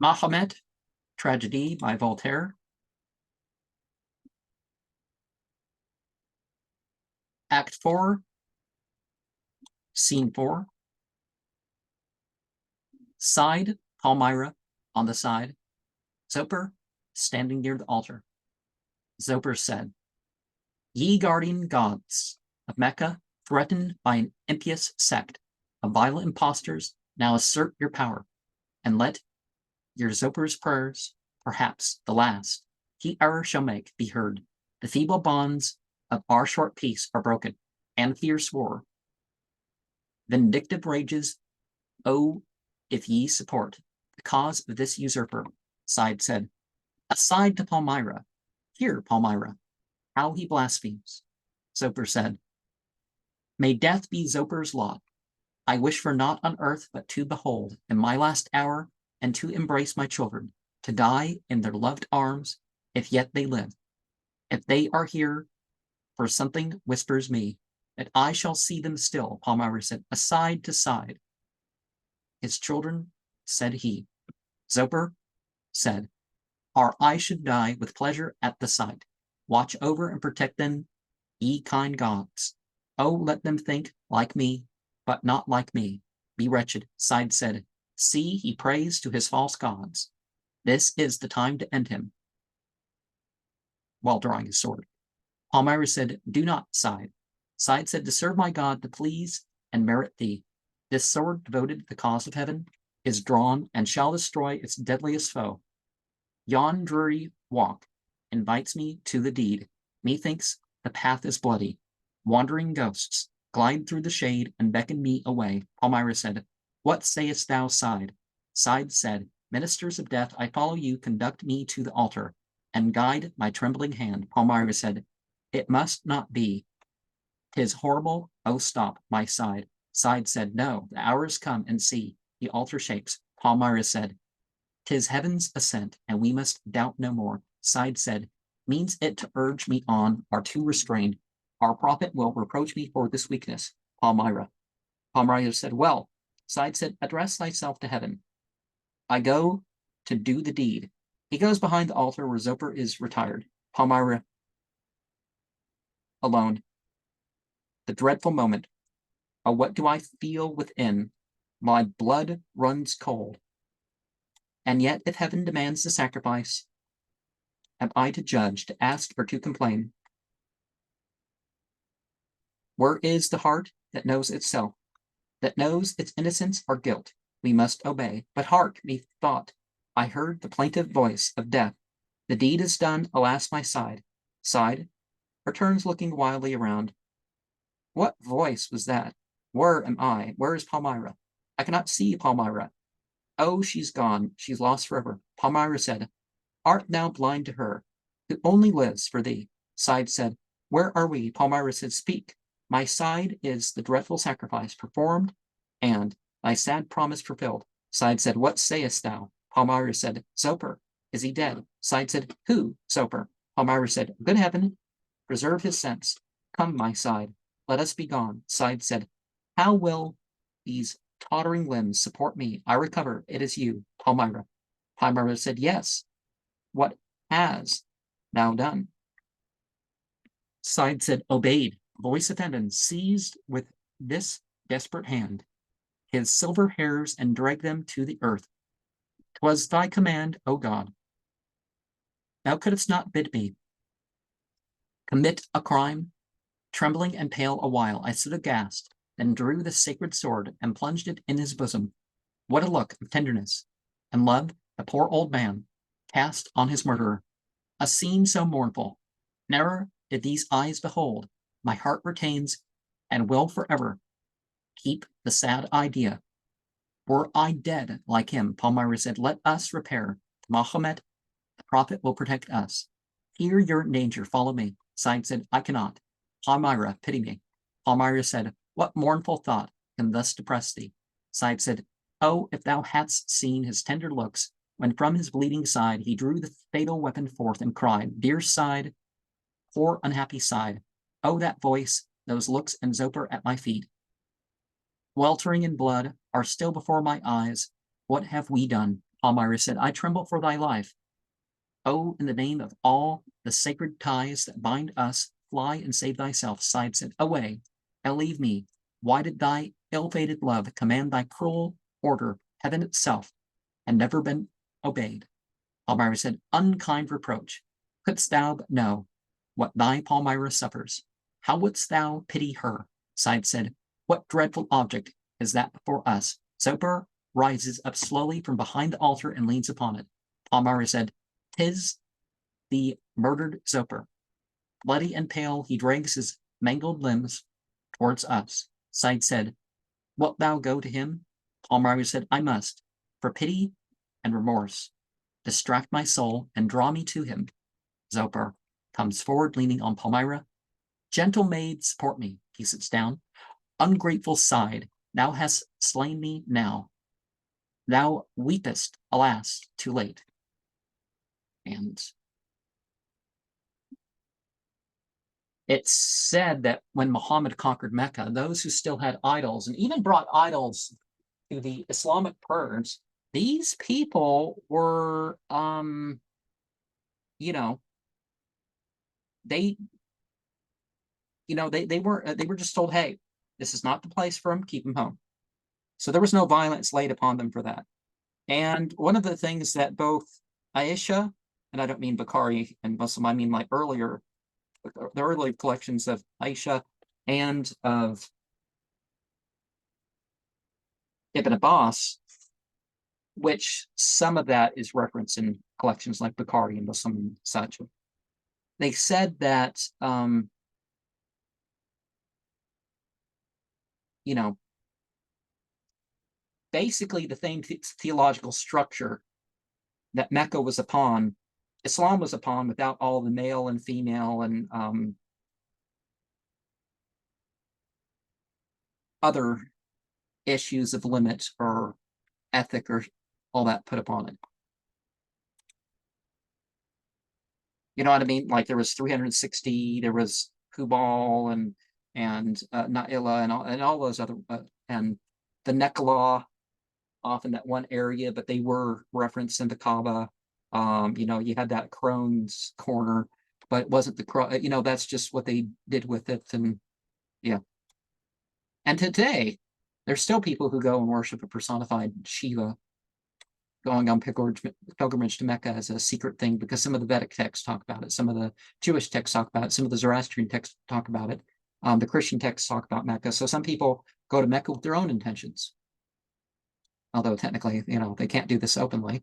Mahomet, Tragedie by Voltaire. Act 4, Scene 4. Side, Palmyra, on the side. Zoper, standing near the altar. Zoper said, "Ye guardian gods of Mecca, threatened by an impious sect of violent impostors, now assert your power, and let your Zoper's prayers, perhaps the last he e'er shall make, be heard. The feeble bonds of our short peace are broken, and fierce war. Vindictive rages, oh, if ye support the cause of this usurper." Side said, "Aside to Palmyra. Hear, Palmyra, how he blasphemes." Zoper said, "May death be Zoper's lot. I wish for naught on earth but to behold in my last hour, and to embrace my children, to die in their loved arms, if yet they live. If they are here, for something whispers me that I shall see them still." Palmyra said, "Aside to side." "His children," said he. Zoper said, "Or I should die with pleasure at the sight. Watch over and protect them, ye kind gods. Oh, let them think like me, but not like me. Be wretched." Side said, "See, he prays to his false gods. This is the time to end him," while drawing his sword. Palmyra said, "Do not, Side." Side said, "To serve my God, to please and merit thee. This sword, devoted to the cause of heaven, is drawn and shall destroy its deadliest foe. Yon dreary walk invites me to the deed. Methinks the path is bloody. Wandering ghosts glide through the shade and beckon me away." Palmyra said, "What sayest thou, Side?" Side said, "Ministers of death, I follow you, conduct me to the altar, and guide my trembling hand." Palmyra said, "It must not be. 'Tis horrible. Oh, stop, my Side." Side said, "No, the hour is come, and see, the altar shakes." Palmyra said, "'Tis heaven's assent, and we must doubt no more." Side said, "Means it to urge me on, or to restrain? Our prophet will reproach me for this weakness." Palmyra said, "Well." Side said, "Address thyself to heaven. I go to do the deed." He goes behind the altar where Zoper is retired. Palmyra alone. The dreadful moment. Oh, what do I feel within? My blood runs cold. And yet, if heaven demands the sacrifice, am I to judge, to ask, or to complain? Where is the heart that knows itself, that knows its innocence or guilt? We must obey. But hark, methought I heard the plaintive voice of death. The deed is done, alas, my Side. Side returns, looking wildly around. What voice was that? Where am I? Where is Palmyra? I cannot see Palmyra. Oh, she's gone. She's lost forever. Palmyra said, "Art thou blind to her, who only lives for thee?" Side said, "Where are we?" Palmyra said, "Speak. My Side, is the dreadful sacrifice performed, and thy sad promise fulfilled?" Side said, "What sayest thou?" Palmyra said, "Zoper. Is he dead?" Side said, "Who? Zoper?" Palmyra said, "Good heaven, preserve his sense. Come, my Side, let us be gone." Side said, "How will these tottering limbs support me? I recover. It is you, Palmyra." Palmyra said, "Yes. What has thou done?" Side said, "Obeyed." Voice of heaven seized with this desperate hand his silver hairs and dragged them to the earth. "'Twas thy command, O God. Thou couldst not bid me commit a crime." Trembling and pale a while, I stood aghast, then drew the sacred sword and plunged it in his bosom. What a look of tenderness and love the poor old man cast on his murderer! A scene so mournful ne'er did these eyes behold. My heart retains and will forever keep the sad idea. Were I dead like him," Palmyra said, "let us repair. Mahomet the Prophet will protect us. Hear your danger, follow me." Side said, "I cannot. Palmyra, pity me." Palmyra said, "What mournful thought can thus depress thee?" Side said, "Oh, if thou hadst seen his tender looks, when from his bleeding side he drew the fatal weapon forth and cried, 'Dear Side, poor unhappy Side.' Oh, that voice, those looks, and Zoper at my feet, weltering in blood, are still before my eyes. What have we done? Palmyra said, I tremble for thy life. Oh, in the name of all the sacred ties that bind us, fly and save thyself. Side said, away, and leave me. Why did thy ill-fated love command thy cruel order, heaven itself, and never been obeyed? Palmyra said, unkind reproach. Couldst thou but know what thy Palmyra suffers? How wouldst thou pity her? Side said, what dreadful object is that before us? Zoper rises up slowly from behind the altar and leans upon it. Palmyra said, 'tis the murdered Zoper. Bloody and pale, he drags his mangled limbs towards us. Side said, wilt thou go to him? Palmyra said, I must, for pity and remorse. Distract my soul and draw me to him. Zoper comes forward, leaning on Palmyra. Gentle maid, support me. He sits down. Ungrateful Side, thou hast slain me now. Thou weepest, alas, too late. And it's said that when Muhammad conquered Mecca, those who still had idols, and even brought idols to the Islamic prayers, these people were, you know, they were just told, hey, this is not the place for them, keep them home. So there was no violence laid upon them for that. And one of the things that both Aisha, and I don't mean Bukhari and Muslim, I mean like the early collections of Aisha and of Ibn Abbas, which some of that is referenced in collections like Bukhari and Muslim and such. They said that, basically the same theological structure that Mecca was upon, Islam was upon, without all the male and female and other issues of limit or ethic or all that put upon it. You know what I mean? Like there was 360, there was Hubal and Na'ilah and all those other and the Nekla off in that one area, but they were referenced in the Kaaba. You had that crone's corner, but it wasn't the crone. That's just what they did with it, and yeah. And today, there's still people who go and worship a personified Shiva, going on pilgrimage to Mecca as a secret thing, because some of the Vedic texts talk about it, some of the Jewish texts talk about it, some of the Zoroastrian texts talk about it, the Christian texts talk about Mecca. So some people go to Mecca with their own intentions. Although technically, they can't do this openly.